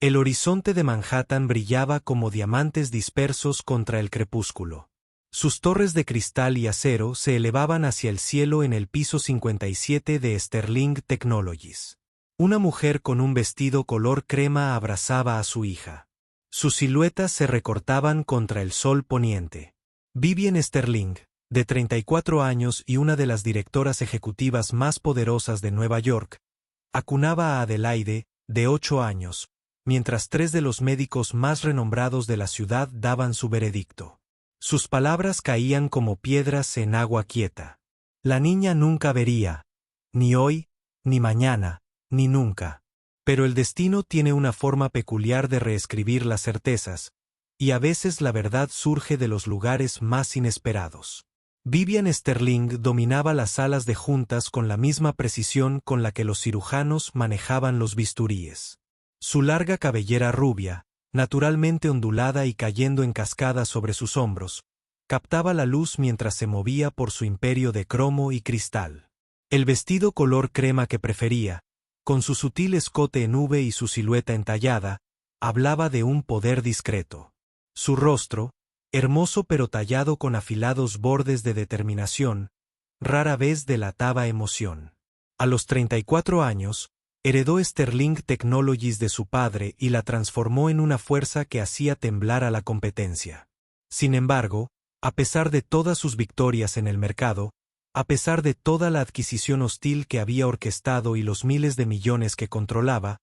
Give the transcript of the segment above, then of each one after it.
El horizonte de Manhattan brillaba como diamantes dispersos contra el crepúsculo. Sus torres de cristal y acero se elevaban hacia el cielo en el piso 57 de Sterling Technologies. Una mujer con un vestido color crema abrazaba a su hija. Sus siluetas se recortaban contra el sol poniente. Vivian Sterling, de 34 años y una de las directoras ejecutivas más poderosas de Nueva York, acunaba a Adelaide, de 8 años, mientras 3 de los médicos más renombrados de la ciudad daban su veredicto. Sus palabras caían como piedras en agua quieta. La niña nunca vería, ni hoy, ni mañana, ni nunca. Pero el destino tiene una forma peculiar de reescribir las certezas, y a veces la verdad surge de los lugares más inesperados. Vivian Sterling dominaba las salas de juntas con la misma precisión con la que los cirujanos manejaban los bisturíes. Su larga cabellera rubia, naturalmente ondulada y cayendo en cascada sobre sus hombros, captaba la luz mientras se movía por su imperio de cromo y cristal. El vestido color crema que prefería, con su sutil escote en V y su silueta entallada, hablaba de un poder discreto. Su rostro, hermoso pero tallado con afilados bordes de determinación, rara vez delataba emoción. A los 34 años, heredó Sterling Technologies de su padre y la transformó en una fuerza que hacía temblar a la competencia. Sin embargo, a pesar de todas sus victorias en el mercado, a pesar de toda la adquisición hostil que había orquestado y los miles de millones que controlaba,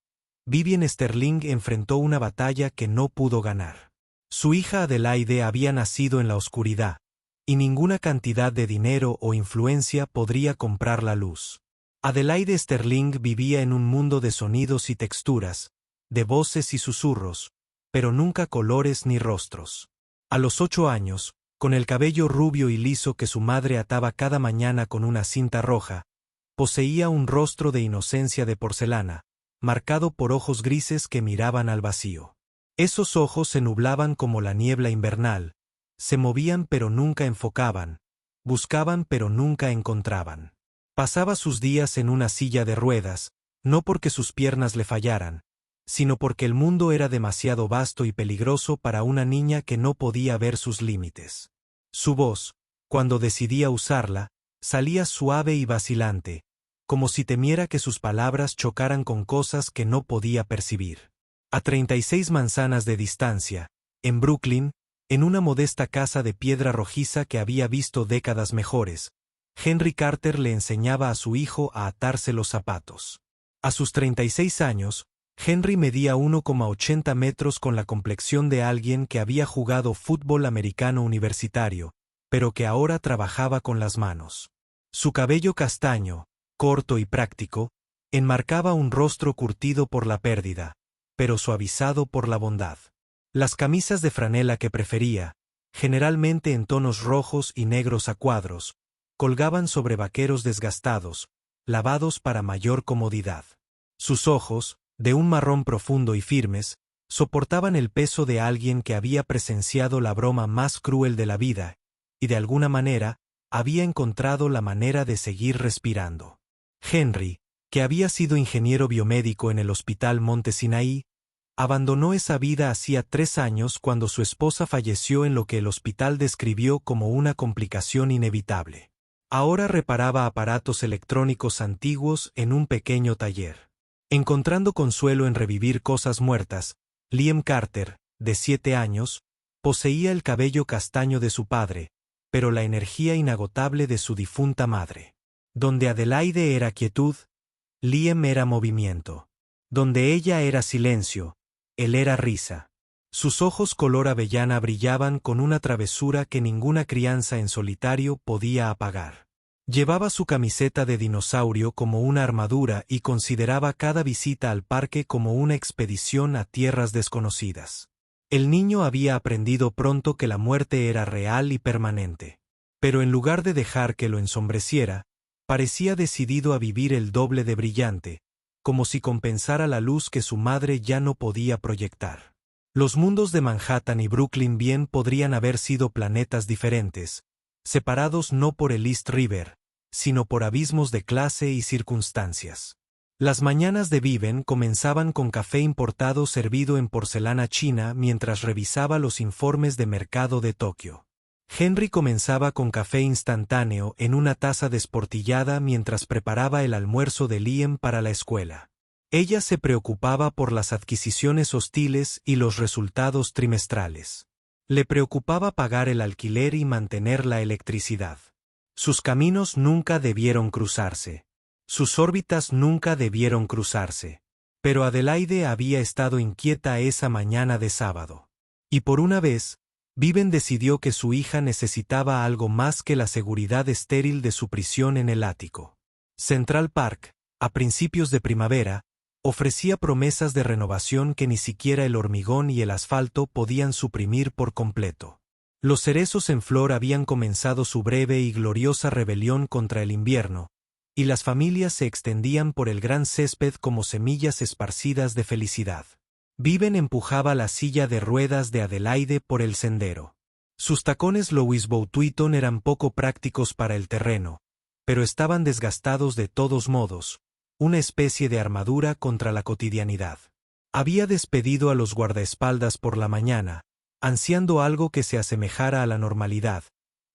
Vivian Sterling enfrentó una batalla que no pudo ganar. Su hija Adelaide había nacido en la oscuridad, y ninguna cantidad de dinero o influencia podría comprar la luz. Adelaide Sterling vivía en un mundo de sonidos y texturas, de voces y susurros, pero nunca colores ni rostros. A los 8 años, con el cabello rubio y liso que su madre ataba cada mañana con una cinta roja, poseía un rostro de inocencia de porcelana, marcado por ojos grises que miraban al vacío. Esos ojos se nublaban como la niebla invernal, se movían pero nunca enfocaban, buscaban pero nunca encontraban. Pasaba sus días en una silla de ruedas, no porque sus piernas le fallaran, sino porque el mundo era demasiado vasto y peligroso para una niña que no podía ver sus límites. Su voz, cuando decidía usarla, salía suave y vacilante, como si temiera que sus palabras chocaran con cosas que no podía percibir. A 36 manzanas de distancia, en Brooklyn, en una modesta casa de piedra rojiza que había visto décadas mejores, Henry Carter le enseñaba a su hijo a atarse los zapatos. A sus 36 años, Henry medía 1,80 metros con la complexión de alguien que había jugado fútbol americano universitario, pero que ahora trabajaba con las manos. Su cabello castaño, corto y práctico, enmarcaba un rostro curtido por la pérdida, pero suavizado por la bondad. Las camisas de franela que prefería, generalmente en tonos rojos y negros a cuadros, colgaban sobre vaqueros desgastados, lavados para mayor comodidad. Sus ojos, de un marrón profundo y firmes, soportaban el peso de alguien que había presenciado la broma más cruel de la vida, y de alguna manera, había encontrado la manera de seguir respirando. Henry, que había sido ingeniero biomédico en el Hospital Monte Sinaí, abandonó esa vida hacía 3 años cuando su esposa falleció en lo que el hospital describió como una complicación inevitable. Ahora reparaba aparatos electrónicos antiguos en un pequeño taller. Encontrando consuelo en revivir cosas muertas, Liam Carter, de 7 años, poseía el cabello castaño de su padre, pero la energía inagotable de su difunta madre. Donde Adelaide era quietud, Liam era movimiento. Donde ella era silencio, él era risa. Sus ojos color avellana brillaban con una travesura que ninguna crianza en solitario podía apagar. Llevaba su camiseta de dinosaurio como una armadura y consideraba cada visita al parque como una expedición a tierras desconocidas. El niño había aprendido pronto que la muerte era real y permanente. Pero en lugar de dejar que lo ensombreciera, parecía decidido a vivir el doble de brillante, como si compensara la luz que su madre ya no podía proyectar. Los mundos de Manhattan y Brooklyn bien podrían haber sido planetas diferentes, separados no por el East River, sino por abismos de clase y circunstancias. Las mañanas de Viven comenzaban con café importado servido en porcelana china mientras revisaba los informes de mercado de Tokio. Henry comenzaba con café instantáneo en una taza desportillada mientras preparaba el almuerzo de Liam para la escuela. Ella se preocupaba por las adquisiciones hostiles y los resultados trimestrales. Le preocupaba pagar el alquiler y mantener la electricidad. Sus caminos nunca debieron cruzarse. Sus órbitas nunca debieron cruzarse. Pero Adelaide había estado inquieta esa mañana de sábado. Y por una vez, Viven decidió que su hija necesitaba algo más que la seguridad estéril de su prisión en el ático. Central Park, a principios de primavera, ofrecía promesas de renovación que ni siquiera el hormigón y el asfalto podían suprimir por completo. Los cerezos en flor habían comenzado su breve y gloriosa rebelión contra el invierno, y las familias se extendían por el gran césped como semillas esparcidas de felicidad. Viven empujaba la silla de ruedas de Adelaide por el sendero. Sus tacones Louis Vuitton eran poco prácticos para el terreno, pero estaban desgastados de todos modos, una especie de armadura contra la cotidianidad. Había despedido a los guardaespaldas por la mañana, ansiando algo que se asemejara a la normalidad,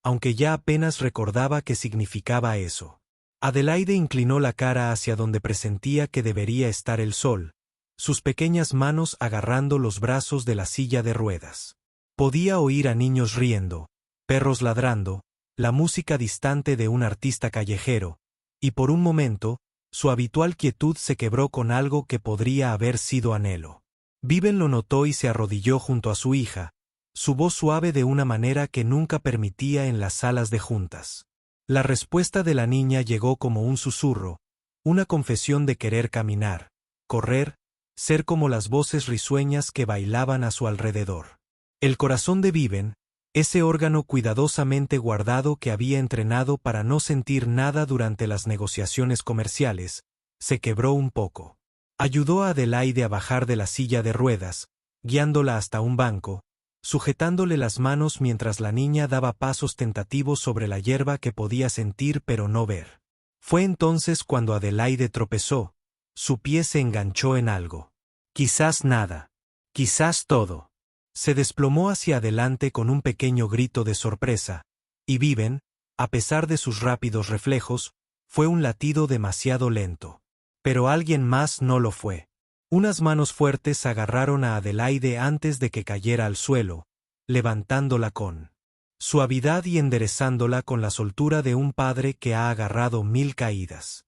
aunque ya apenas recordaba qué significaba eso. Adelaide inclinó la cara hacia donde presentía que debería estar el sol, sus pequeñas manos agarrando los brazos de la silla de ruedas. Podía oír a niños riendo, perros ladrando, la música distante de un artista callejero, y por un momento, su habitual quietud se quebró con algo que podría haber sido anhelo. Viven lo notó y se arrodilló junto a su hija, su voz suave de una manera que nunca permitía en las salas de juntas. La respuesta de la niña llegó como un susurro, una confesión de querer caminar, correr, ser como las voces risueñas que bailaban a su alrededor. El corazón de Viven, ese órgano cuidadosamente guardado que había entrenado para no sentir nada durante las negociaciones comerciales, se quebró un poco. Ayudó a Adelaide a bajar de la silla de ruedas, guiándola hasta un banco, sujetándole las manos mientras la niña daba pasos tentativos sobre la hierba que podía sentir pero no ver. Fue entonces cuando Adelaide tropezó, su pie se enganchó en algo. Quizás nada. Quizás todo. Se desplomó hacia adelante con un pequeño grito de sorpresa, y Viven, a pesar de sus rápidos reflejos, fue un latido demasiado lento. Pero alguien más no lo fue. Unas manos fuertes agarraron a Adelaide antes de que cayera al suelo, levantándola con suavidad y enderezándola con la soltura de un padre que ha agarrado 1000 caídas.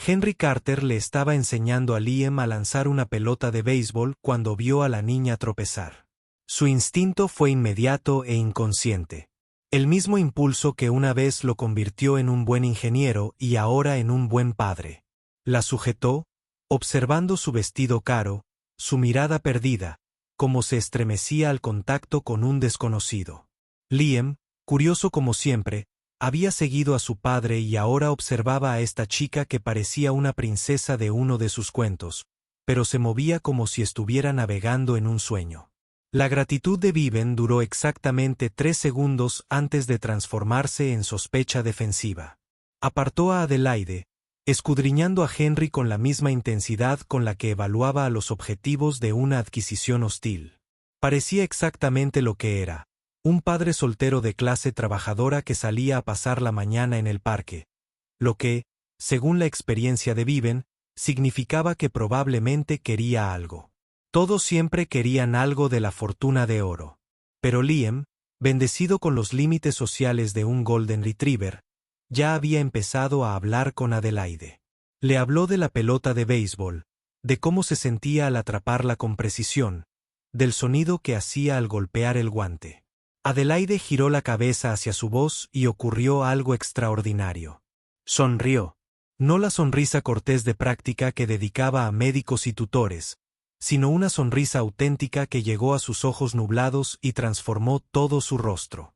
Henry Carter le estaba enseñando a Liam a lanzar una pelota de béisbol cuando vio a la niña tropezar. Su instinto fue inmediato e inconsciente. El mismo impulso que una vez lo convirtió en un buen ingeniero y ahora en un buen padre. La sujetó, observando su vestido caro, su mirada perdida, como se estremecía al contacto con un desconocido. Liam, curioso como siempre, había seguido a su padre y ahora observaba a esta chica que parecía una princesa de uno de sus cuentos, pero se movía como si estuviera navegando en un sueño. La gratitud de Viven duró exactamente 3 segundos antes de transformarse en sospecha defensiva. Apartó a Adelaide, escudriñando a Henry con la misma intensidad con la que evaluaba a los objetivos de una adquisición hostil. Parecía exactamente lo que era, un padre soltero de clase trabajadora que salía a pasar la mañana en el parque, lo que, según la experiencia de Viven, significaba que probablemente quería algo. Todos siempre querían algo de la fortuna de oro. Pero Liam, bendecido con los límites sociales de un Golden Retriever, ya había empezado a hablar con Adelaide. Le habló de la pelota de béisbol, de cómo se sentía al atraparla con precisión, del sonido que hacía al golpear el guante. Adelaide giró la cabeza hacia su voz y ocurrió algo extraordinario. Sonrió. No la sonrisa cortés de práctica que dedicaba a médicos y tutores, sino una sonrisa auténtica que llegó a sus ojos nublados y transformó todo su rostro.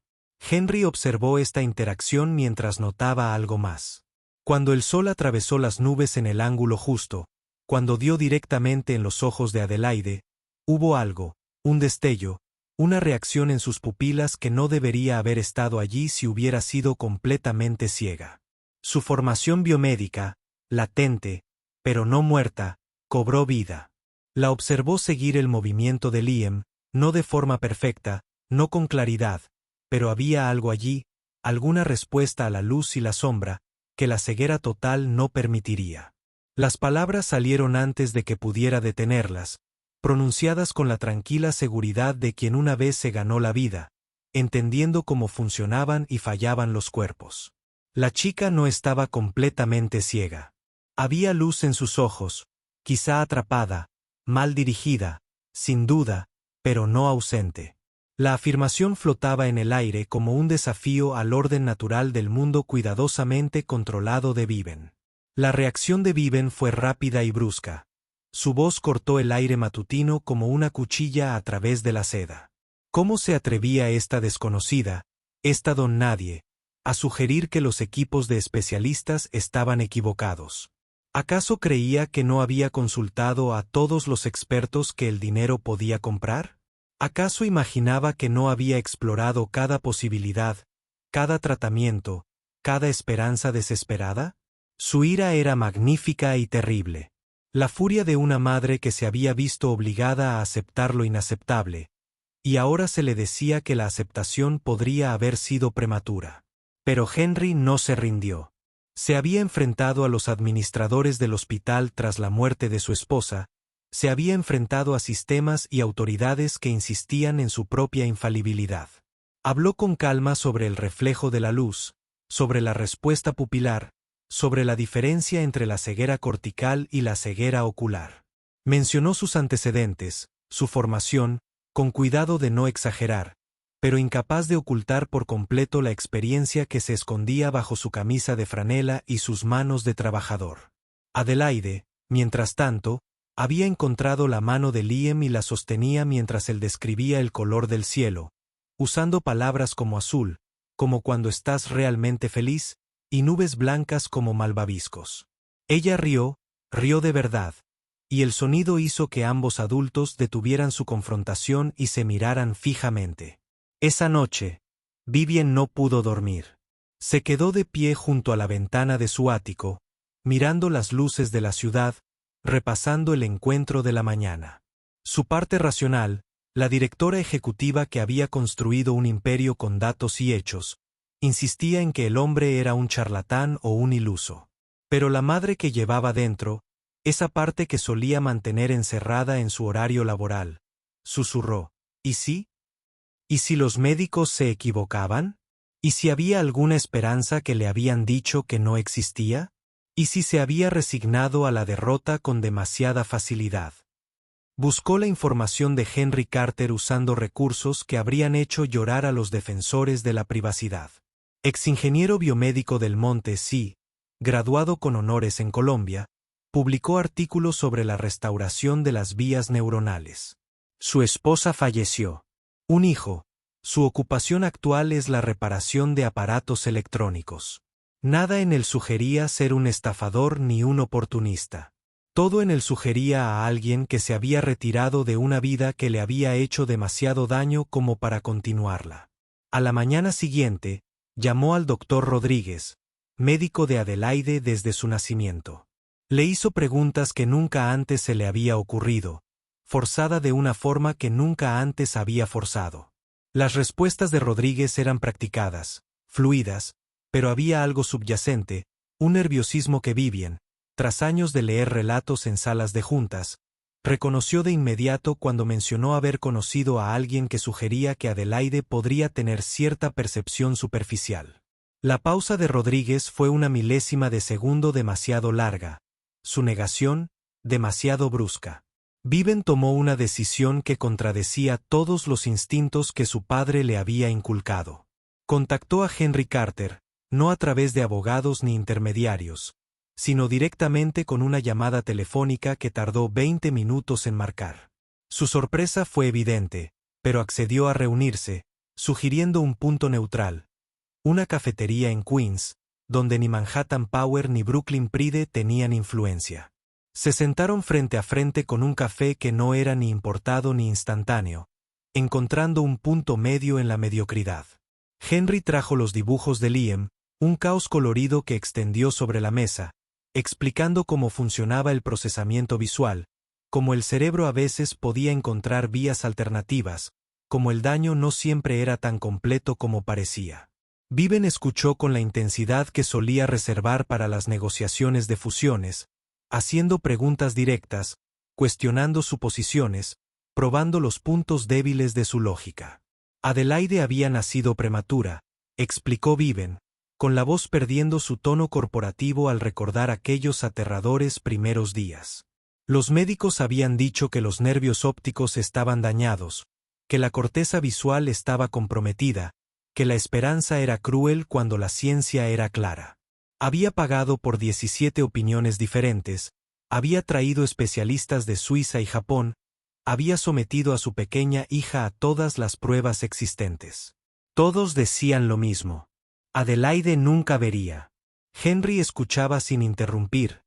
Henry observó esta interacción mientras notaba algo más. Cuando el sol atravesó las nubes en el ángulo justo, cuando dio directamente en los ojos de Adelaide, hubo algo, un destello, una reacción en sus pupilas que no debería haber estado allí si hubiera sido completamente ciega. Su formación biomédica, latente, pero no muerta, cobró vida. La observó seguir el movimiento de Liam, no de forma perfecta, no con claridad, pero había algo allí, alguna respuesta a la luz y la sombra, que la ceguera total no permitiría. Las palabras salieron antes de que pudiera detenerlas, pronunciadas con la tranquila seguridad de quien una vez se ganó la vida, entendiendo cómo funcionaban y fallaban los cuerpos. La chica no estaba completamente ciega. Había luz en sus ojos, quizá atrapada, mal dirigida, sin duda, pero no ausente. La afirmación flotaba en el aire como un desafío al orden natural del mundo cuidadosamente controlado de Viven. La reacción de Viven fue rápida y brusca. Su voz cortó el aire matutino como una cuchilla a través de la seda. ¿Cómo se atrevía esta desconocida, esta don nadie, a sugerir que los equipos de especialistas estaban equivocados? ¿Acaso creía que no había consultado a todos los expertos que el dinero podía comprar? ¿Acaso imaginaba que no había explorado cada posibilidad, cada tratamiento, cada esperanza desesperada? Su ira era magnífica y terrible. La furia de una madre que se había visto obligada a aceptar lo inaceptable, y ahora se le decía que la aceptación podría haber sido prematura. Pero Henry no se rindió. Se había enfrentado a los administradores del hospital tras la muerte de su esposa, se había enfrentado a sistemas y autoridades que insistían en su propia infalibilidad. Habló con calma sobre el reflejo de la luz, sobre la respuesta pupilar, sobre la diferencia entre la ceguera cortical y la ceguera ocular. Mencionó sus antecedentes, su formación, con cuidado de no exagerar, pero incapaz de ocultar por completo la experiencia que se escondía bajo su camisa de franela y sus manos de trabajador. Adelaide, mientras tanto, había encontrado la mano de Liam y la sostenía mientras él describía el color del cielo, usando palabras como azul, como cuando estás realmente feliz, y nubes blancas como malvaviscos. Ella rió de verdad, y el sonido hizo que ambos adultos detuvieran su confrontación y se miraran fijamente. Esa noche, Vivien no pudo dormir. Se quedó de pie junto a la ventana de su ático, mirando las luces de la ciudad, repasando el encuentro de la mañana. Su parte racional, la directora ejecutiva que había construido un imperio con datos y hechos, insistía en que el hombre era un charlatán o un iluso. Pero la madre que llevaba dentro, esa parte que solía mantener encerrada en su horario laboral, susurró, ¿y sí? ¿Y si los médicos se equivocaban? ¿Y si había alguna esperanza que le habían dicho que no existía? ¿Y si se había resignado a la derrota con demasiada facilidad? Buscó la información de Henry Carter usando recursos que habrían hecho llorar a los defensores de la privacidad. Exingeniero biomédico del Monte, sí, graduado con honores en Colombia, publicó artículos sobre la restauración de las vías neuronales. Su esposa falleció. Un hijo. Su ocupación actual es la reparación de aparatos electrónicos. Nada en él sugería ser un estafador ni un oportunista. Todo en él sugería a alguien que se había retirado de una vida que le había hecho demasiado daño como para continuarla. A la mañana siguiente, llamó al doctor Rodríguez, médico de Adelaide desde su nacimiento. Le hizo preguntas que nunca antes se le había ocurrido, forzada de una forma que nunca antes había forzado. Las respuestas de Rodríguez eran practicadas, fluidas, pero había algo subyacente, un nerviosismo que Vivien, tras años de leer relatos en salas de juntas, reconoció de inmediato cuando mencionó haber conocido a alguien que sugería que Adelaide podría tener cierta percepción superficial. La pausa de Rodríguez fue una milésima de segundo demasiado larga, su negación, demasiado brusca. Vivien tomó una decisión que contradecía todos los instintos que su padre le había inculcado. Contactó a Henry Carter, no a través de abogados ni intermediarios, sino directamente con una llamada telefónica que tardó 20 minutos en marcar. Su sorpresa fue evidente, pero accedió a reunirse, sugiriendo un punto neutral, una cafetería en Queens, donde ni Manhattan Power ni Brooklyn Pride tenían influencia. Se sentaron frente a frente con un café que no era ni importado ni instantáneo, encontrando un punto medio en la mediocridad. Henry trajo los dibujos de Liam, un caos colorido que extendió sobre la mesa, explicando cómo funcionaba el procesamiento visual, cómo el cerebro a veces podía encontrar vías alternativas, cómo el daño no siempre era tan completo como parecía. Viven escuchó con la intensidad que solía reservar para las negociaciones de fusiones, haciendo preguntas directas, cuestionando suposiciones, probando los puntos débiles de su lógica. Adelaide había nacido prematura, explicó Viven, con la voz perdiendo su tono corporativo al recordar aquellos aterradores primeros días. Los médicos habían dicho que los nervios ópticos estaban dañados, que la corteza visual estaba comprometida, que la esperanza era cruel cuando la ciencia era clara. Había pagado por 17 opiniones diferentes, había traído especialistas de Suiza y Japón, había sometido a su pequeña hija a todas las pruebas existentes. Todos decían lo mismo. Adelaide nunca vería. Henry escuchaba sin interrumpir,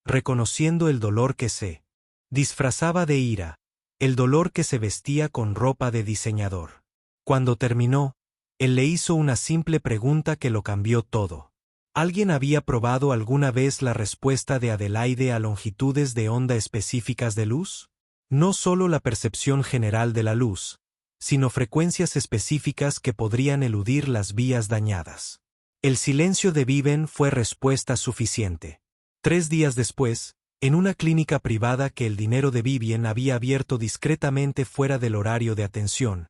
reconociendo el dolor que se disfrazaba de ira, el dolor que se vestía con ropa de diseñador. Cuando terminó, él le hizo una simple pregunta que lo cambió todo. ¿Alguien había probado alguna vez la respuesta de Adelaide a longitudes de onda específicas de luz? No solo la percepción general de la luz, sino frecuencias específicas que podrían eludir las vías dañadas. El silencio de Viven fue respuesta suficiente. 3 días después, en una clínica privada que el dinero de Vivian había abierto discretamente fuera del horario de atención,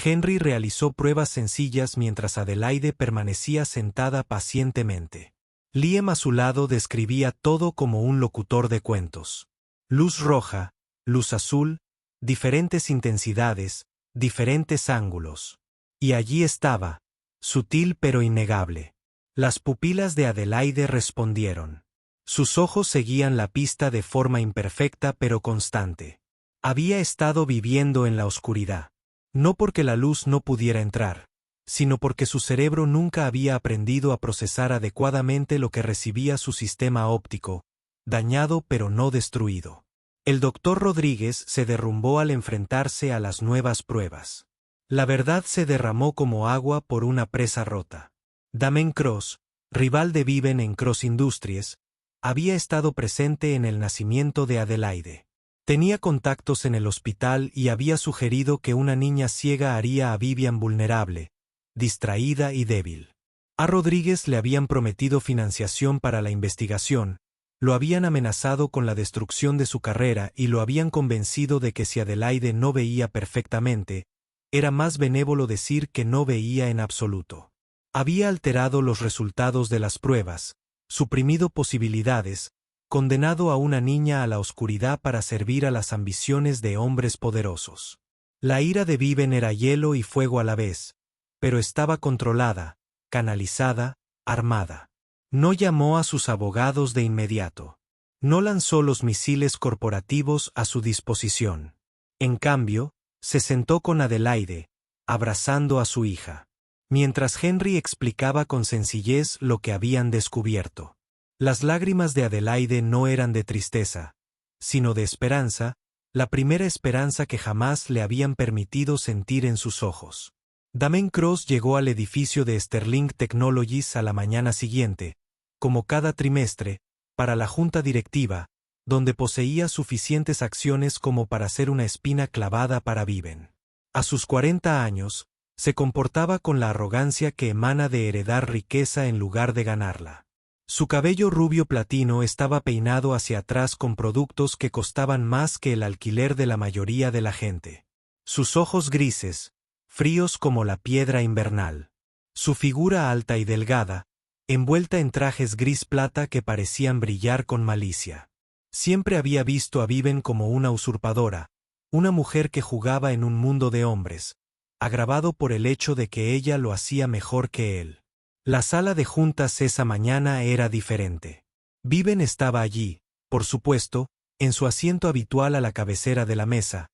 Henry realizó pruebas sencillas mientras Adelaide permanecía sentada pacientemente. Liam a su lado describía todo como un locutor de cuentos. Luz roja, luz azul, diferentes intensidades, diferentes ángulos. Y allí estaba, sutil pero innegable. Las pupilas de Adelaide respondieron. Sus ojos seguían la pista de forma imperfecta pero constante. Había estado viviendo en la oscuridad. No porque la luz no pudiera entrar, sino porque su cerebro nunca había aprendido a procesar adecuadamente lo que recibía su sistema óptico, dañado pero no destruido. El doctor Rodríguez se derrumbó al enfrentarse a las nuevas pruebas. La verdad se derramó como agua por una presa rota. Damien Cross, rival de Viven en Cross Industries, había estado presente en el nacimiento de Adelaide. Tenía contactos en el hospital y había sugerido que una niña ciega haría a Vivian vulnerable, distraída y débil. A Rodríguez le habían prometido financiación para la investigación, lo habían amenazado con la destrucción de su carrera y lo habían convencido de que si Adelaide no veía perfectamente, era más benévolo decir que no veía en absoluto. Había alterado los resultados de las pruebas, suprimido posibilidades, condenado a una niña a la oscuridad para servir a las ambiciones de hombres poderosos. La ira de Viven era hielo y fuego a la vez, pero estaba controlada, canalizada, armada. No llamó a sus abogados de inmediato. No lanzó los misiles corporativos a su disposición. En cambio, se sentó con Adelaide, abrazando a su hija, mientras Henry explicaba con sencillez lo que habían descubierto. Las lágrimas de Adelaide no eran de tristeza, sino de esperanza, la primera esperanza que jamás le habían permitido sentir en sus ojos. Damien Cross llegó al edificio de Sterling Technologies a la mañana siguiente, como cada trimestre, para la junta directiva, donde poseía suficientes acciones como para ser una espina clavada para Viven. A sus 40 años, se comportaba con la arrogancia que emana de heredar riqueza en lugar de ganarla. Su cabello rubio platino estaba peinado hacia atrás con productos que costaban más que el alquiler de la mayoría de la gente. Sus ojos grises, fríos como la piedra invernal. Su figura alta y delgada, envuelta en trajes gris plata que parecían brillar con malicia. Siempre había visto a Viven como una usurpadora, una mujer que jugaba en un mundo de hombres, agravado por el hecho de que ella lo hacía mejor que él. La sala de juntas esa mañana era diferente. Viven estaba allí, por supuesto, en su asiento habitual a la cabecera de la mesa,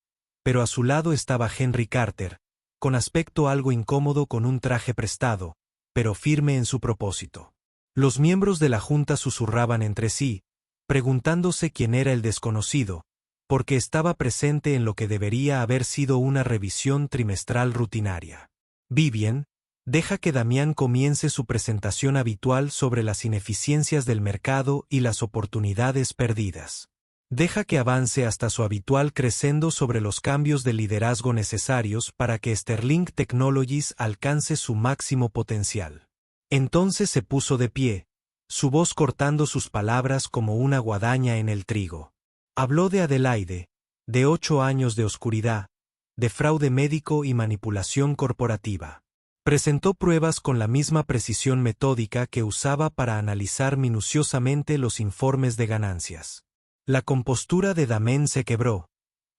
pero a su lado estaba Henry Carter, con aspecto algo incómodo con un traje prestado, pero firme en su propósito. Los miembros de la junta susurraban entre sí, preguntándose quién era el desconocido, porque estaba presente en lo que debería haber sido una revisión trimestral rutinaria. Vivian, Deja que Damián comience su presentación habitual sobre las ineficiencias del mercado y las oportunidades perdidas. Deja que avance hasta su habitual crescendo sobre los cambios de liderazgo necesarios para que Sterling Technologies alcance su máximo potencial. Entonces se puso de pie, su voz cortando sus palabras como una guadaña en el trigo. Habló de Adelaide, de 8 años de oscuridad, de fraude médico y manipulación corporativa. Presentó pruebas con la misma precisión metódica que usaba para analizar minuciosamente los informes de ganancias. La compostura de Damián se quebró,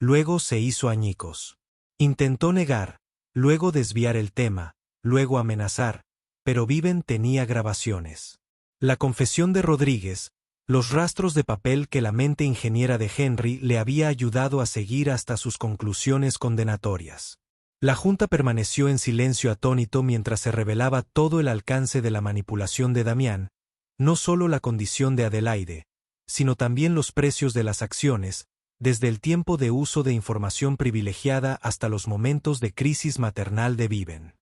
luego se hizo añicos. Intentó negar, luego desviar el tema, luego amenazar, pero Viven tenía grabaciones. La confesión de Rodríguez, los rastros de papel que la mente ingeniera de Henry le había ayudado a seguir hasta sus conclusiones condenatorias. La Junta permaneció en silencio atónito mientras se revelaba todo el alcance de la manipulación de Damián, no solo la condición de Adelaide, sino también los precios de las acciones, desde el tiempo de uso de información privilegiada hasta los momentos de crisis maternal de Viven.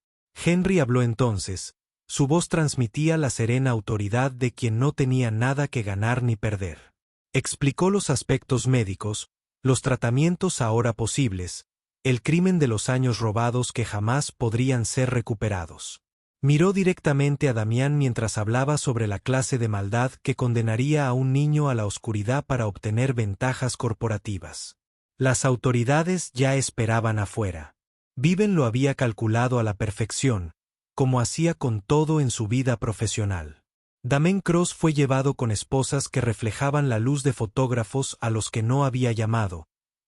Henry habló entonces, su voz transmitía la serena autoridad de quien no tenía nada que ganar ni perder. Explicó los aspectos médicos, los tratamientos ahora posibles, el crimen de los años robados que jamás podrían ser recuperados. Miró directamente a Damián mientras hablaba sobre la clase de maldad que condenaría a un niño a la oscuridad para obtener ventajas corporativas. Las autoridades ya esperaban afuera. Viven lo había calculado a la perfección, como hacía con todo en su vida profesional. Damián Cross fue llevado con esposas que reflejaban la luz de fotógrafos a los que no había llamado,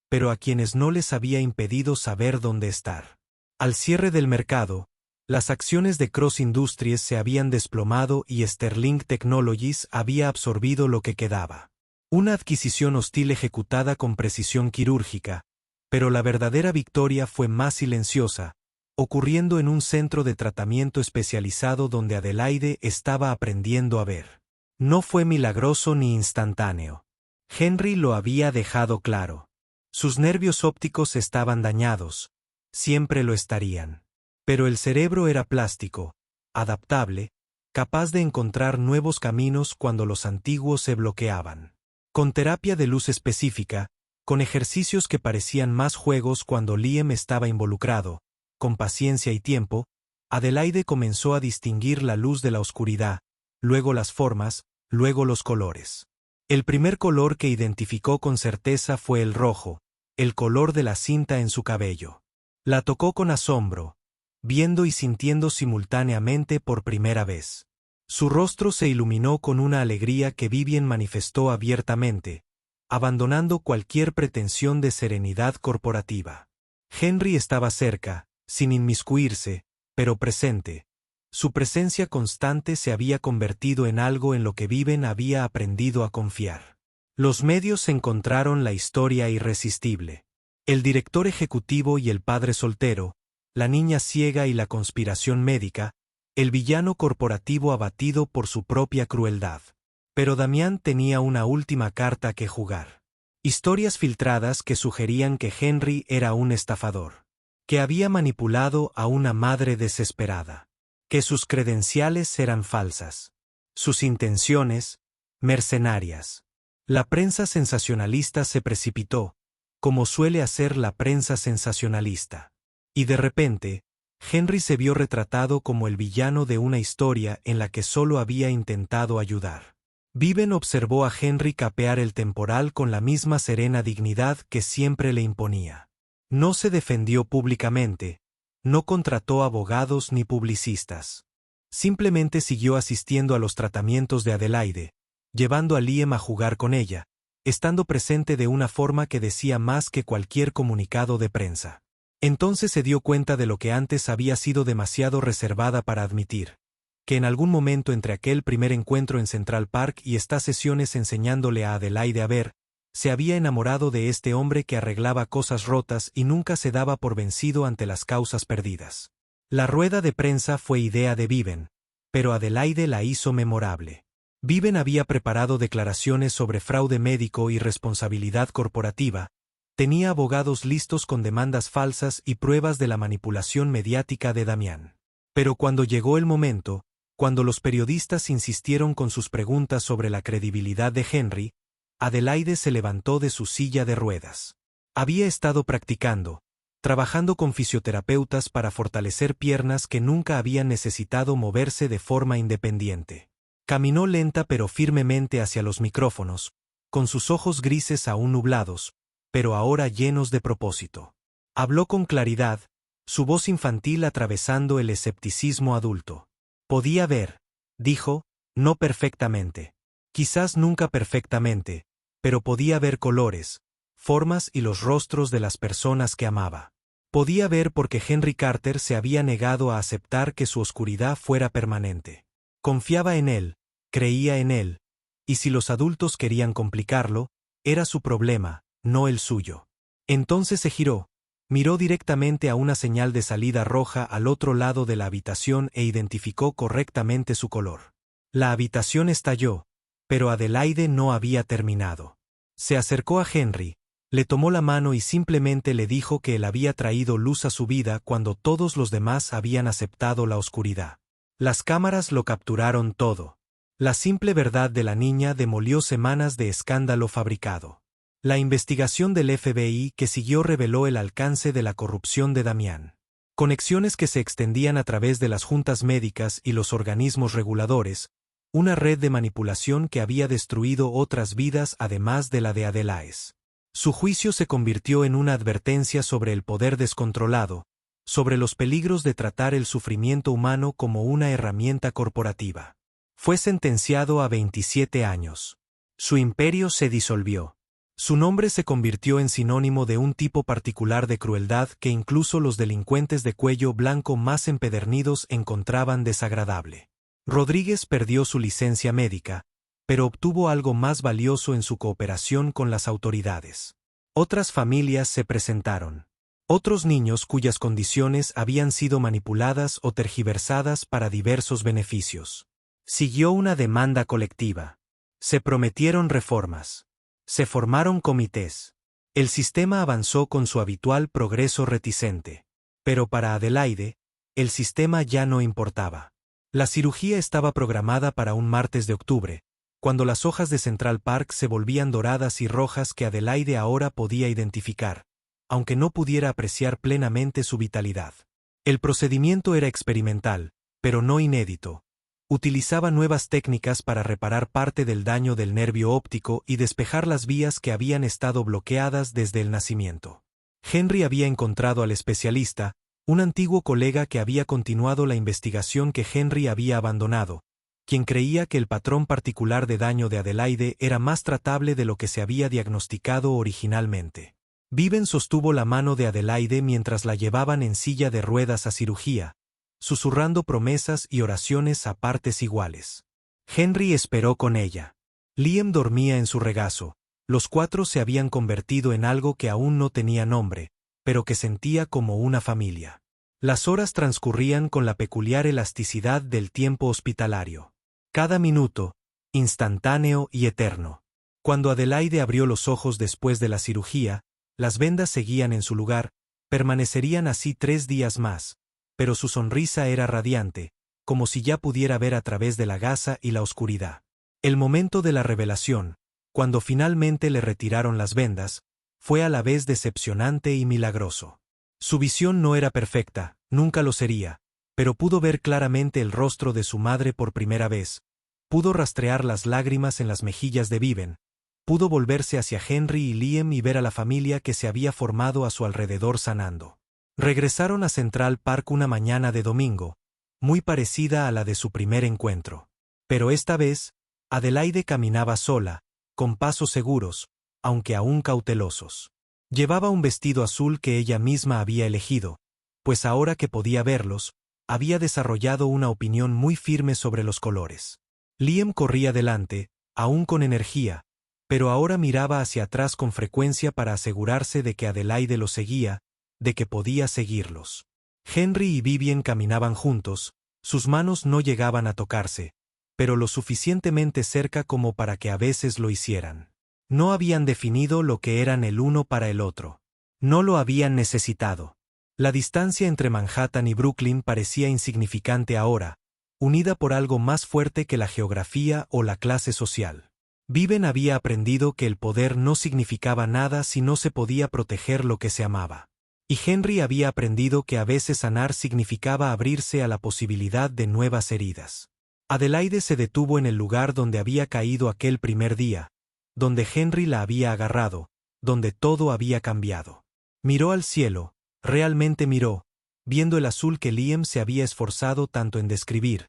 pero a quienes no les había impedido saber dónde estar. Al cierre del mercado, las acciones de Cross Industries se habían desplomado y Sterling Technologies había absorbido lo que quedaba. Una adquisición hostil ejecutada con precisión quirúrgica, pero la verdadera victoria fue más silenciosa, ocurriendo en un centro de tratamiento especializado donde Adelaide estaba aprendiendo a ver. No fue milagroso ni instantáneo. Henry lo había dejado claro. Sus nervios ópticos estaban dañados, siempre lo estarían. Pero el cerebro era plástico, adaptable, capaz de encontrar nuevos caminos cuando los antiguos se bloqueaban. Con terapia de luz específica, con ejercicios que parecían más juegos cuando Liam estaba involucrado, con paciencia y tiempo, Adelaide comenzó a distinguir la luz de la oscuridad, luego las formas, luego los colores. El primer color que identificó con certeza fue el rojo, el color de la cinta en su cabello. La tocó con asombro, viendo y sintiendo simultáneamente por primera vez. Su rostro se iluminó con una alegría que Vivian manifestó abiertamente, abandonando cualquier pretensión de serenidad corporativa. Henry estaba cerca, sin inmiscuirse, pero presente. Su presencia constante se había convertido en algo en lo que Vivian había aprendido a confiar. Los medios encontraron la historia irresistible. El director ejecutivo y el padre soltero, la niña ciega y la conspiración médica, el villano corporativo abatido por su propia crueldad. Pero Damián tenía una última carta que jugar. Historias filtradas que sugerían que Henry era un estafador, que había manipulado a una madre desesperada, que sus credenciales eran falsas, sus intenciones, mercenarias. La prensa sensacionalista se precipitó, como suele hacer la prensa sensacionalista. Y de repente, Henry se vio retratado como el villano de una historia en la que solo había intentado ayudar. Viven observó a Henry capear el temporal con la misma serena dignidad que siempre le imponía. No se defendió públicamente, no contrató abogados ni publicistas. Simplemente siguió asistiendo a los tratamientos de Adelaide, llevando a Liam a jugar con ella, estando presente de una forma que decía más que cualquier comunicado de prensa. Entonces se dio cuenta de lo que antes había sido demasiado reservada para admitir, que en algún momento entre aquel primer encuentro en Central Park y estas sesiones enseñándole a Adelaide a ver, se había enamorado de este hombre que arreglaba cosas rotas y nunca se daba por vencido ante las causas perdidas. La rueda de prensa fue idea de Viven, pero Adelaide la hizo memorable. Viven había preparado declaraciones sobre fraude médico y responsabilidad corporativa, tenía abogados listos con demandas falsas y pruebas de la manipulación mediática de Damián. Pero cuando llegó el momento, cuando los periodistas insistieron con sus preguntas sobre la credibilidad de Henry, Adelaide se levantó de su silla de ruedas. Había estado practicando, trabajando con fisioterapeutas para fortalecer piernas que nunca habían necesitado moverse de forma independiente. Caminó lenta pero firmemente hacia los micrófonos, con sus ojos grises aún nublados, pero ahora llenos de propósito. Habló con claridad, su voz infantil atravesando el escepticismo adulto. Podía ver, dijo, no perfectamente. Quizás nunca perfectamente, pero podía ver colores, formas y los rostros de las personas que amaba. Podía ver porque Henry Carter se había negado a aceptar que su oscuridad fuera permanente. Confiaba en él, creía en él, y si los adultos querían complicarlo, era su problema, no el suyo. Entonces se giró, miró directamente a una señal de salida roja al otro lado de la habitación e identificó correctamente su color. La habitación estalló, pero Adelaide no había terminado. Se acercó a Henry, le tomó la mano y simplemente le dijo que él había traído luz a su vida cuando todos los demás habían aceptado la oscuridad. Las cámaras lo capturaron todo. La simple verdad de la niña demolió semanas de escándalo fabricado. La investigación del FBI que siguió reveló el alcance de la corrupción de Damián. Conexiones que se extendían a través de las juntas médicas y los organismos reguladores, una red de manipulación que había destruido otras vidas además de la de Adelaide. Su juicio se convirtió en una advertencia sobre el poder descontrolado, sobre los peligros de tratar el sufrimiento humano como una herramienta corporativa. Fue sentenciado a 27 años. Su imperio se disolvió. Su nombre se convirtió en sinónimo de un tipo particular de crueldad que incluso los delincuentes de cuello blanco más empedernidos encontraban desagradable. Rodríguez perdió su licencia médica, pero obtuvo algo más valioso en su cooperación con las autoridades. Otras familias se presentaron. Otros niños cuyas condiciones habían sido manipuladas o tergiversadas para diversos beneficios. Siguió una demanda colectiva. Se prometieron reformas. Se formaron comités. El sistema avanzó con su habitual progreso reticente. Pero para Adelaide, el sistema ya no importaba. La cirugía estaba programada para un martes de octubre, cuando las hojas de Central Park se volvían doradas y rojas que Adelaide ahora podía identificar, aunque no pudiera apreciar plenamente su vitalidad. El procedimiento era experimental, pero no inédito. Utilizaba nuevas técnicas para reparar parte del daño del nervio óptico y despejar las vías que habían estado bloqueadas desde el nacimiento. Henry había encontrado al especialista, un antiguo colega que había continuado la investigación que Henry había abandonado, quien creía que el patrón particular de daño de Adelaide era más tratable de lo que se había diagnosticado originalmente. Viven sostuvo la mano de Adelaide mientras la llevaban en silla de ruedas a cirugía, susurrando promesas y oraciones a partes iguales. Henry esperó con ella. Liam dormía en su regazo. Los cuatro se habían convertido en algo que aún no tenía nombre, pero que sentía como una familia. Las horas transcurrían con la peculiar elasticidad del tiempo hospitalario. Cada minuto, instantáneo y eterno. Cuando Adelaide abrió los ojos después de la cirugía, las vendas seguían en su lugar, permanecerían así 3 días más, pero su sonrisa era radiante, como si ya pudiera ver a través de la gasa y la oscuridad. El momento de la revelación, cuando finalmente le retiraron las vendas, fue a la vez decepcionante y milagroso. Su visión no era perfecta, nunca lo sería, pero pudo ver claramente el rostro de su madre por primera vez, pudo rastrear las lágrimas en las mejillas de Viven, pudo volverse hacia Henry y Liam y ver a la familia que se había formado a su alrededor sanando. Regresaron a Central Park una mañana de domingo, muy parecida a la de su primer encuentro. Pero esta vez, Adelaide caminaba sola, con pasos seguros, aunque aún cautelosos. Llevaba un vestido azul que ella misma había elegido, pues ahora que podía verlos, había desarrollado una opinión muy firme sobre los colores. Liam corría delante, aún con energía, pero ahora miraba hacia atrás con frecuencia para asegurarse de que Adelaide lo seguía, de que podía seguirlos. Henry y Vivien caminaban juntos, sus manos no llegaban a tocarse, pero lo suficientemente cerca como para que a veces lo hicieran. No habían definido lo que eran el uno para el otro. No lo habían necesitado. La distancia entre Manhattan y Brooklyn parecía insignificante ahora, unida por algo más fuerte que la geografía o la clase social. Viven había aprendido que el poder no significaba nada si no se podía proteger lo que se amaba. Y Henry había aprendido que a veces sanar significaba abrirse a la posibilidad de nuevas heridas. Adelaide se detuvo en el lugar donde había caído aquel primer día, donde Henry la había agarrado, donde todo había cambiado. Miró al cielo, realmente miró, viendo el azul que Liam se había esforzado tanto en describir,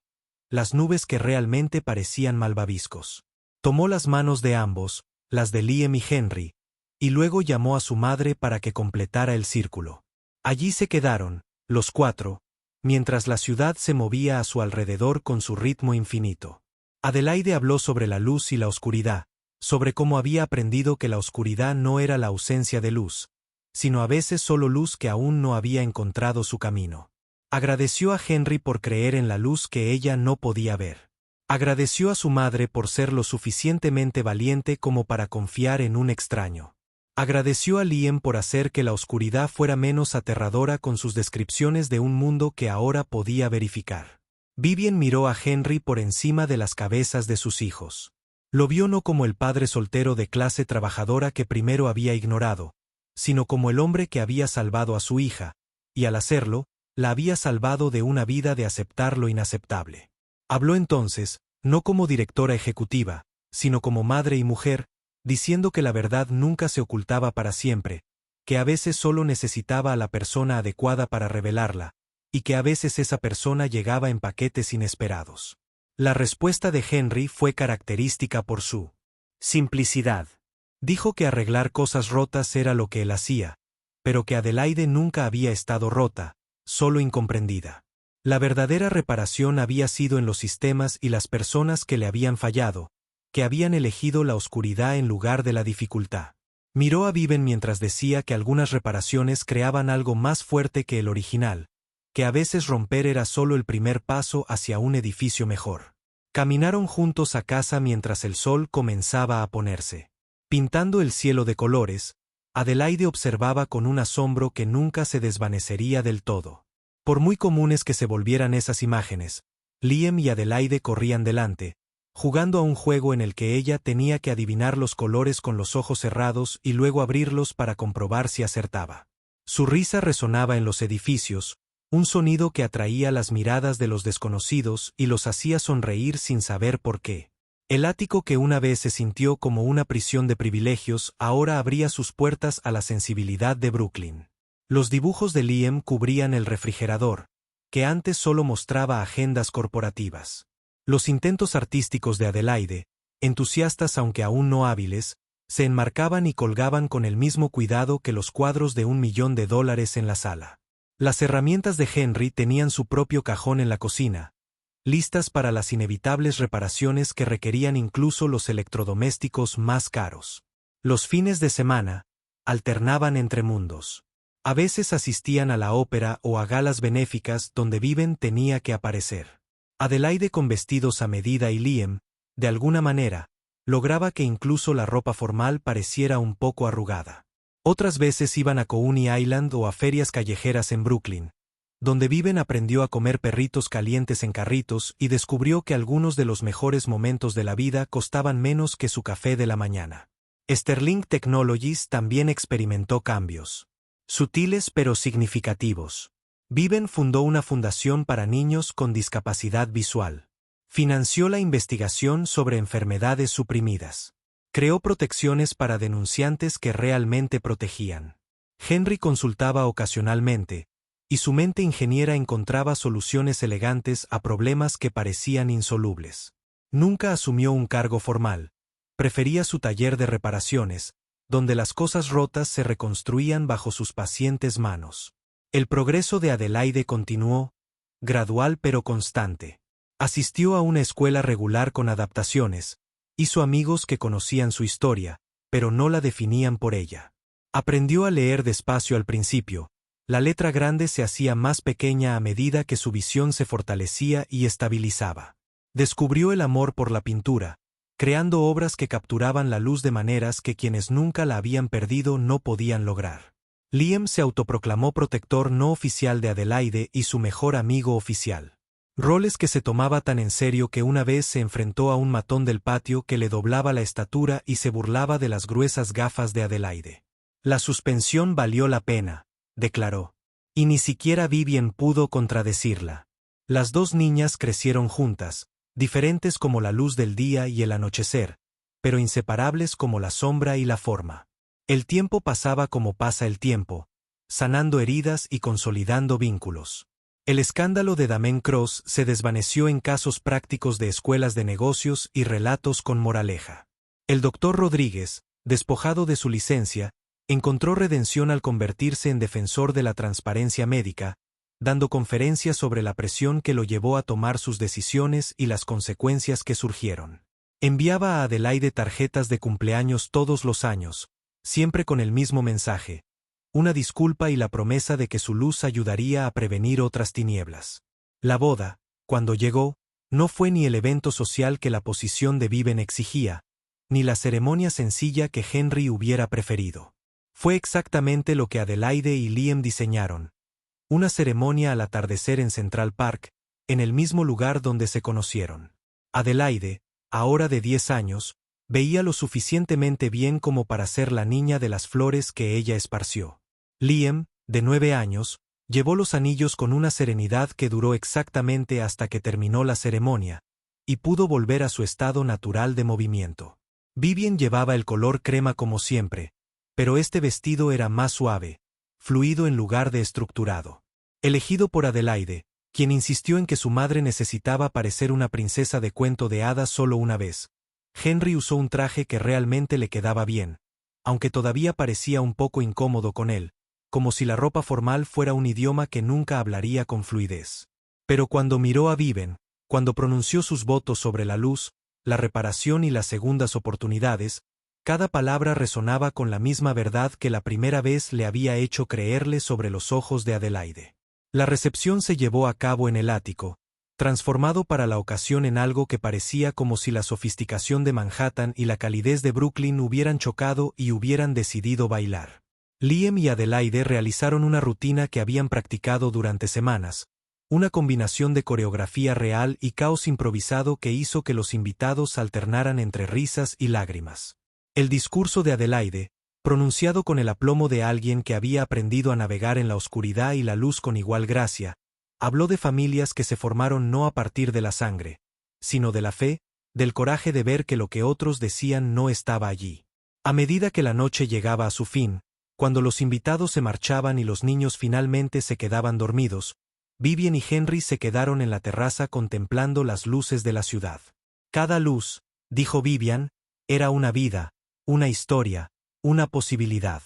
las nubes que realmente parecían malvaviscos. Tomó las manos de ambos, las de Liam y Henry, y luego llamó a su madre para que completara el círculo. Allí se quedaron, los cuatro, mientras la ciudad se movía a su alrededor con su ritmo infinito. Adelaide habló sobre la luz y la oscuridad, sobre cómo había aprendido que la oscuridad no era la ausencia de luz, sino a veces solo luz que aún no había encontrado su camino. Agradeció a Henry por creer en la luz que ella no podía ver. Agradeció a su madre por ser lo suficientemente valiente como para confiar en un extraño. Agradeció a Liam por hacer que la oscuridad fuera menos aterradora con sus descripciones de un mundo que ahora podía verificar. Vivian miró a Henry por encima de las cabezas de sus hijos. Lo vio no como el padre soltero de clase trabajadora que primero había ignorado, sino como el hombre que había salvado a su hija, y al hacerlo, la había salvado de una vida de aceptar lo inaceptable. Habló entonces, no como directora ejecutiva, sino como madre y mujer, diciendo que la verdad nunca se ocultaba para siempre, que a veces solo necesitaba a la persona adecuada para revelarla, y que a veces esa persona llegaba en paquetes inesperados. La respuesta de Henry fue característica por su simplicidad. Dijo que arreglar cosas rotas era lo que él hacía, pero que Adelaide nunca había estado rota, solo incomprendida. La verdadera reparación había sido en los sistemas y las personas que le habían fallado, que habían elegido la oscuridad en lugar de la dificultad. Miró a Viven mientras decía que algunas reparaciones creaban algo más fuerte que el original, que a veces romper era solo el primer paso hacia un edificio mejor. Caminaron juntos a casa mientras el sol comenzaba a ponerse. Pintando el cielo de colores, Adelaide observaba con un asombro que nunca se desvanecería del todo. Por muy comunes que se volvieran esas imágenes, Liam y Adelaide corrían delante, jugando a un juego en el que ella tenía que adivinar los colores con los ojos cerrados y luego abrirlos para comprobar si acertaba. Su risa resonaba en los edificios, un sonido que atraía las miradas de los desconocidos y los hacía sonreír sin saber por qué. El ático que una vez se sintió como una prisión de privilegios ahora abría sus puertas a la sensibilidad de Brooklyn. Los dibujos de Liam cubrían el refrigerador, que antes solo mostraba agendas corporativas. Los intentos artísticos de Adelaide, entusiastas aunque aún no hábiles, se enmarcaban y colgaban con el mismo cuidado que los cuadros de $1.000.000 en la sala. Las herramientas de Henry tenían su propio cajón en la cocina, listas para las inevitables reparaciones que requerían incluso los electrodomésticos más caros. Los fines de semana, alternaban entre mundos. A veces asistían a la ópera o a galas benéficas donde Viven tenía que aparecer. Adelaide con vestidos a medida y Liam, de alguna manera, lograba que incluso la ropa formal pareciera un poco arrugada. Otras veces iban a Coney Island o a ferias callejeras en Brooklyn, donde Viven aprendió a comer perritos calientes en carritos y descubrió que algunos de los mejores momentos de la vida costaban menos que su café de la mañana. Sterling Technologies también experimentó cambios. Sutiles pero significativos. Viven fundó una fundación para niños con discapacidad visual. Financió la investigación sobre enfermedades suprimidas. Creó protecciones para denunciantes que realmente protegían. Henry consultaba ocasionalmente, y su mente ingeniera encontraba soluciones elegantes a problemas que parecían insolubles. Nunca asumió un cargo formal. Prefería su taller de reparaciones, donde las cosas rotas se reconstruían bajo sus pacientes manos. El progreso de Adelaide continuó, gradual pero constante. Asistió a una escuela regular con adaptaciones, hizo amigos que conocían su historia, pero no la definían por ella. Aprendió a leer despacio al principio, la letra grande se hacía más pequeña a medida que su visión se fortalecía y estabilizaba. Descubrió el amor por la pintura, creando obras que capturaban la luz de maneras que quienes nunca la habían perdido no podían lograr. Liam se autoproclamó protector no oficial de Adelaide y su mejor amigo oficial. Roles que se tomaba tan en serio que una vez se enfrentó a un matón del patio que le doblaba la estatura y se burlaba de las gruesas gafas de Adelaide. La suspensión valió la pena, declaró. Y ni siquiera Vivien pudo contradecirla. Las dos niñas crecieron juntas, diferentes como la luz del día y el anochecer, pero inseparables como la sombra y la forma. El tiempo pasaba como pasa el tiempo, sanando heridas y consolidando vínculos. El escándalo de Damen Cross se desvaneció en casos prácticos de escuelas de negocios y relatos con moraleja. El doctor Rodríguez, despojado de su licencia, encontró redención al convertirse en defensor de la transparencia médica, dando conferencias sobre la presión que lo llevó a tomar sus decisiones y las consecuencias que surgieron. Enviaba a Adelaide tarjetas de cumpleaños todos los años, siempre con el mismo mensaje: una disculpa y la promesa de que su luz ayudaría a prevenir otras tinieblas. La boda, cuando llegó, no fue ni el evento social que la posición de Vivien exigía, ni la ceremonia sencilla que Henry hubiera preferido. Fue exactamente lo que Adelaide y Liam diseñaron: una ceremonia al atardecer en Central Park, en el mismo lugar donde se conocieron. Adelaide, ahora de 10 años, veía lo suficientemente bien como para ser la niña de las flores que ella esparció. Liam, de 9 años, llevó los anillos con una serenidad que duró exactamente hasta que terminó la ceremonia, y pudo volver a su estado natural de movimiento. Vivien llevaba el color crema como siempre, pero este vestido era más suave, fluido en lugar de estructurado. Elegido por Adelaide, quien insistió en que su madre necesitaba parecer una princesa de cuento de hadas solo una vez, Henry usó un traje que realmente le quedaba bien, aunque todavía parecía un poco incómodo con él, como si la ropa formal fuera un idioma que nunca hablaría con fluidez. Pero cuando miró a Vivien, cuando pronunció sus votos sobre la luz, la reparación y las segundas oportunidades, cada palabra resonaba con la misma verdad que la primera vez le había hecho creerle sobre los ojos de Adelaide. La recepción se llevó a cabo en el ático, transformado para la ocasión en algo que parecía como si la sofisticación de Manhattan y la calidez de Brooklyn hubieran chocado y hubieran decidido bailar. Liam y Adelaide realizaron una rutina que habían practicado durante semanas, una combinación de coreografía real y caos improvisado que hizo que los invitados alternaran entre risas y lágrimas. El discurso de Adelaide, pronunciado con el aplomo de alguien que había aprendido a navegar en la oscuridad y la luz con igual gracia, habló de familias que se formaron no a partir de la sangre, sino de la fe, del coraje de ver que lo que otros decían no estaba allí. A medida que la noche llegaba a su fin, cuando los invitados se marchaban y los niños finalmente se quedaban dormidos, Vivien y Henry se quedaron en la terraza contemplando las luces de la ciudad. Cada luz, dijo Vivien, era una vida, una historia, una posibilidad.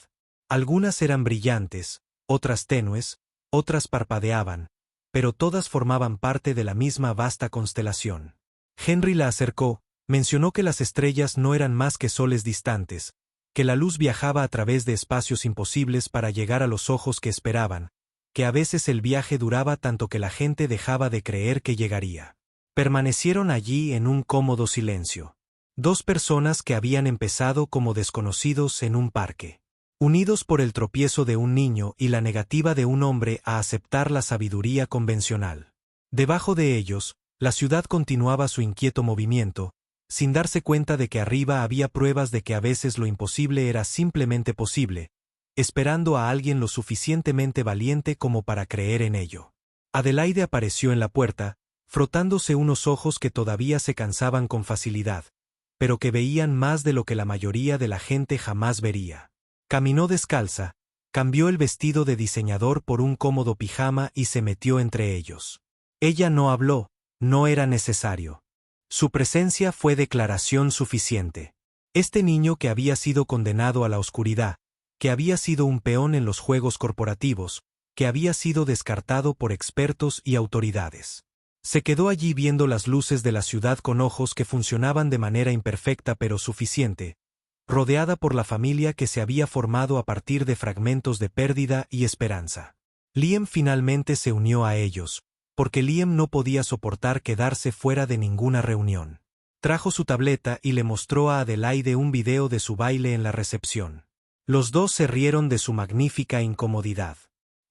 Algunas eran brillantes, otras tenues, otras parpadeaban, pero todas formaban parte de la misma vasta constelación. Henry la acercó, mencionó que las estrellas no eran más que soles distantes, que la luz viajaba a través de espacios imposibles para llegar a los ojos que esperaban, que a veces el viaje duraba tanto que la gente dejaba de creer que llegaría. Permanecieron allí en un cómodo silencio. Dos personas que habían empezado como desconocidos en un parque, unidos por el tropiezo de un niño y la negativa de un hombre a aceptar la sabiduría convencional. Debajo de ellos, la ciudad continuaba su inquieto movimiento, sin darse cuenta de que arriba había pruebas de que a veces lo imposible era simplemente posible, esperando a alguien lo suficientemente valiente como para creer en ello. Adelaide apareció en la puerta, frotándose unos ojos que todavía se cansaban con facilidad, pero que veían más de lo que la mayoría de la gente jamás vería. Caminó descalza, cambió el vestido de diseñador por un cómodo pijama y se metió entre ellos. Ella no habló, no era necesario. Su presencia fue declaración suficiente. Este niño que había sido condenado a la oscuridad, que había sido un peón en los juegos corporativos, que había sido descartado por expertos y autoridades. Se quedó allí viendo las luces de la ciudad con ojos que funcionaban de manera imperfecta pero suficiente, rodeada por la familia que se había formado a partir de fragmentos de pérdida y esperanza. Liam finalmente se unió a ellos, porque Liam no podía soportar quedarse fuera de ninguna reunión. Trajo su tableta y le mostró a Adelaide un video de su baile en la recepción. Los dos se rieron de su magnífica incomodidad.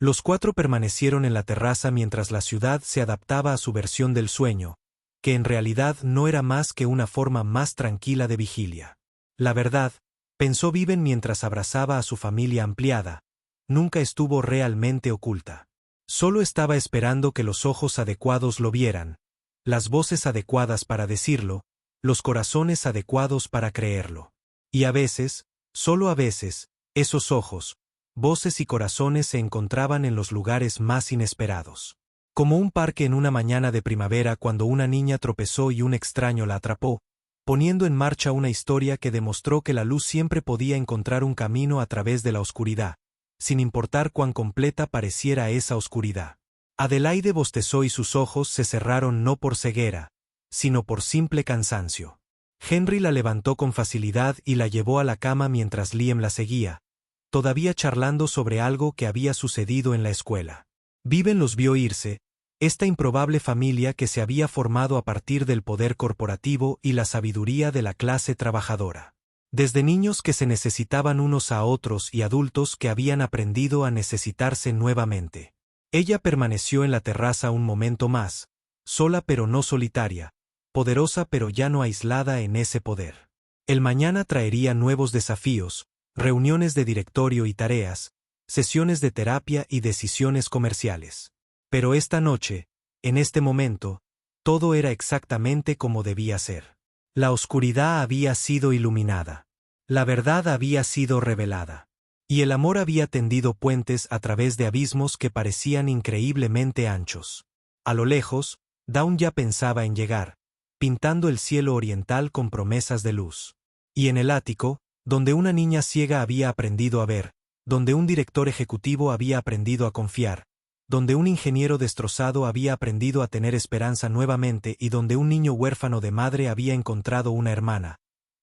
Los cuatro permanecieron en la terraza mientras la ciudad se adaptaba a su versión del sueño, que en realidad no era más que una forma más tranquila de vigilia. La verdad, pensó Viven mientras abrazaba a su familia ampliada, nunca estuvo realmente oculta. Solo estaba esperando que los ojos adecuados lo vieran, las voces adecuadas para decirlo, los corazones adecuados para creerlo. Y a veces, solo a veces, esos ojos, voces y corazones se encontraban en los lugares más inesperados. Como un parque en una mañana de primavera cuando una niña tropezó y un extraño la atrapó, poniendo en marcha una historia que demostró que la luz siempre podía encontrar un camino a través de la oscuridad, sin importar cuán completa pareciera esa oscuridad. Adelaide bostezó y sus ojos se cerraron no por ceguera, sino por simple cansancio. Henry la levantó con facilidad y la llevó a la cama mientras Liam la seguía, todavía charlando sobre algo que había sucedido en la escuela. Viven los vio irse, esta improbable familia que se había formado a partir del poder corporativo y la sabiduría de la clase trabajadora. Desde niños que se necesitaban unos a otros y adultos que habían aprendido a necesitarse nuevamente. Ella permaneció en la terraza un momento más, sola pero no solitaria, poderosa pero ya no aislada en ese poder. El mañana traería nuevos desafíos, reuniones de directorio y tareas, sesiones de terapia y decisiones comerciales. Pero esta noche, en este momento, todo era exactamente como debía ser. La oscuridad había sido iluminada. La verdad había sido revelada. Y el amor había tendido puentes a través de abismos que parecían increíblemente anchos. A lo lejos, Dawn ya pensaba en llegar, pintando el cielo oriental con promesas de luz. Y en el ático, donde una niña ciega había aprendido a ver, donde un director ejecutivo había aprendido a confiar, donde un ingeniero destrozado había aprendido a tener esperanza nuevamente y donde un niño huérfano de madre había encontrado una hermana,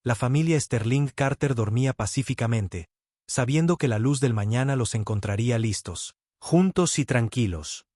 la familia Sterling Carter dormía pacíficamente, sabiendo que la luz del mañana los encontraría listos, juntos y tranquilos.